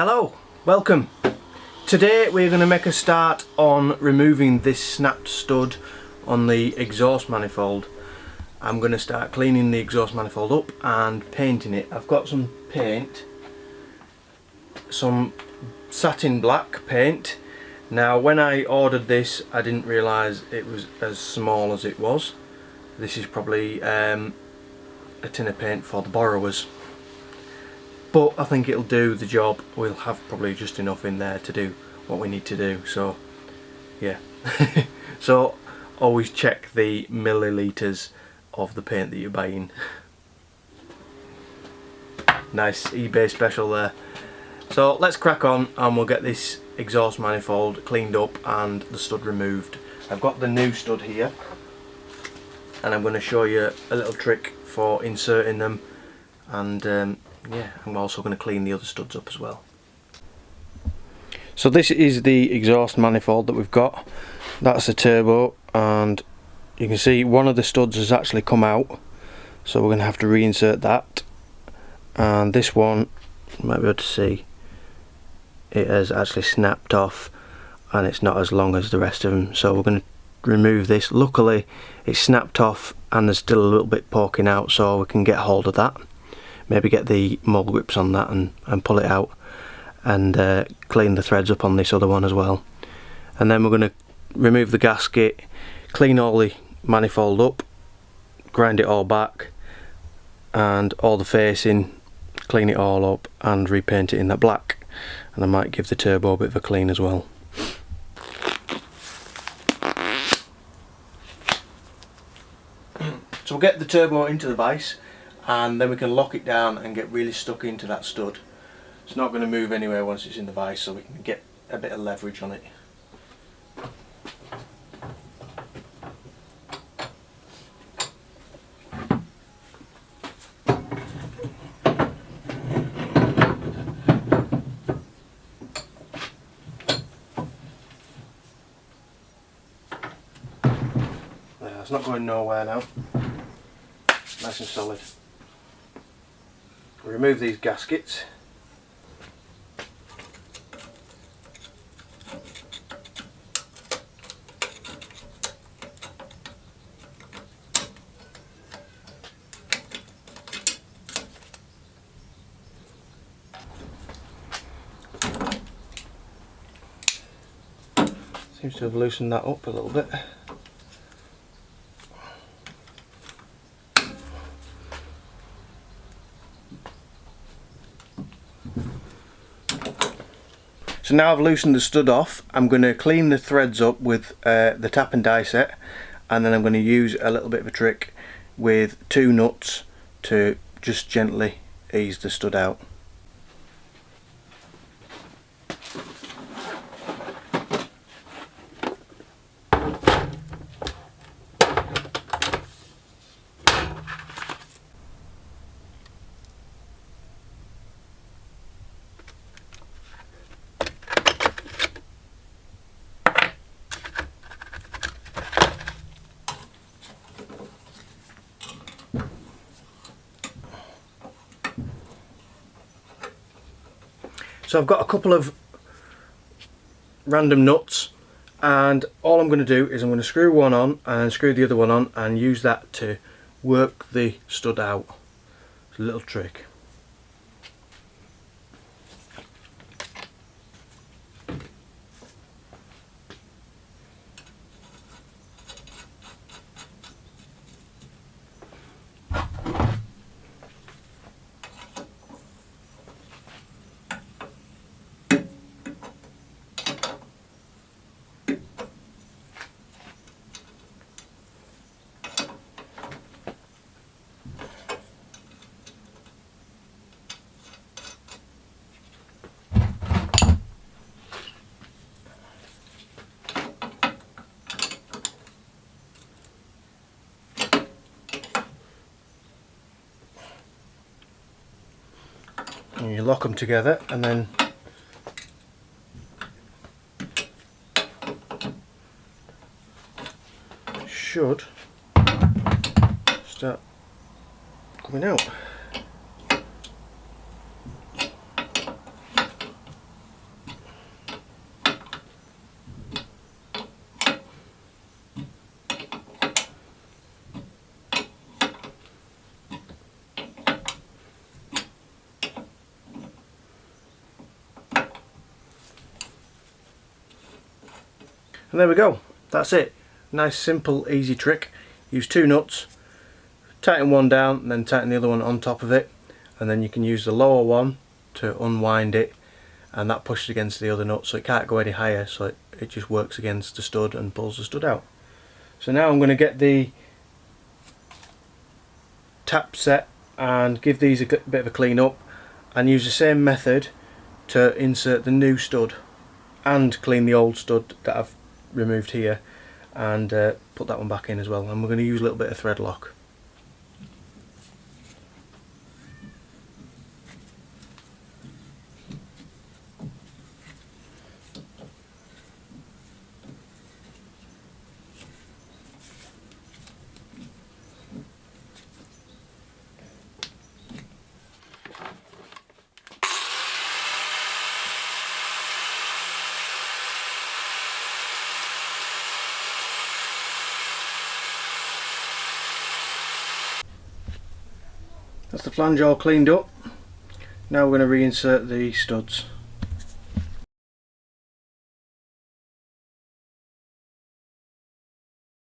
Hello, welcome. Today we're going to make a start on removing this snapped stud on the exhaust manifold. I'm going to start cleaning the exhaust manifold up and painting it. I've got some paint, some satin black paint. Now when I ordered this I didn't realise it was as small as it was. This is probably a tin of paint for the borrowers. But I think it'll do the job. We'll have probably just enough in there to do what we need to do, so yeah. So always check the millilitres of the paint that you're buying. Nice eBay special there. So let's crack on and we'll get this exhaust manifold cleaned up and the stud removed. I've got the new stud here and I'm going to show you a little trick for inserting them, and yeah, I'm also going to clean the other studs up as well. So this is the exhaust manifold that we've got. That's the turbo, and you can see one of the studs has actually come out, so we're going to have to reinsert that. And this one, you might be able to see, it has actually snapped off and it's not as long as the rest of them, so we're going to remove this. Luckily it's snapped off and there's still a little bit poking out, so we can get hold of that. Maybe get the mold grips on that and pull it out, and clean the threads up on this other one as well. And then we're going to remove the gasket, clean all the manifold up, grind it all back, and all the facing, clean it all up and repaint it in that black. And I might give the turbo a bit of a clean as well. So we'll get the turbo into the vise, and then we can lock it down and get really stuck into that stud. It's not going to move anywhere once it's in the vise, so we can get a bit of leverage on it. It's not going nowhere now. Nice and solid. Remove these gaskets. Seems to have loosened that up a little bit. So now I've loosened the stud off, I'm going to clean the threads up with the tap and die set, and then I'm going to use a little bit of a trick with 2 nuts to just gently ease the stud out. So I've got a couple of random nuts, and all I'm going to do is I'm going to screw one on and screw the other one on and use that to work the stud out. It's a little trick. And you lock them together, and then should start coming out. And there we go, that's it. Nice simple easy trick. Use 2 nuts, tighten one down and then tighten the other one on top of it, and then you can use the lower one to unwind it, and that pushes against the other nut so it can't go any higher, so it just works against the stud and pulls the stud out. So now I'm going to get the tap set and give these a bit of a clean up, and use the same method to insert the new stud and clean the old stud that I've removed here, and put that one back in as well. And we're going to use a little bit of thread lock. That's the flange all cleaned up. Now we're going to reinsert the studs.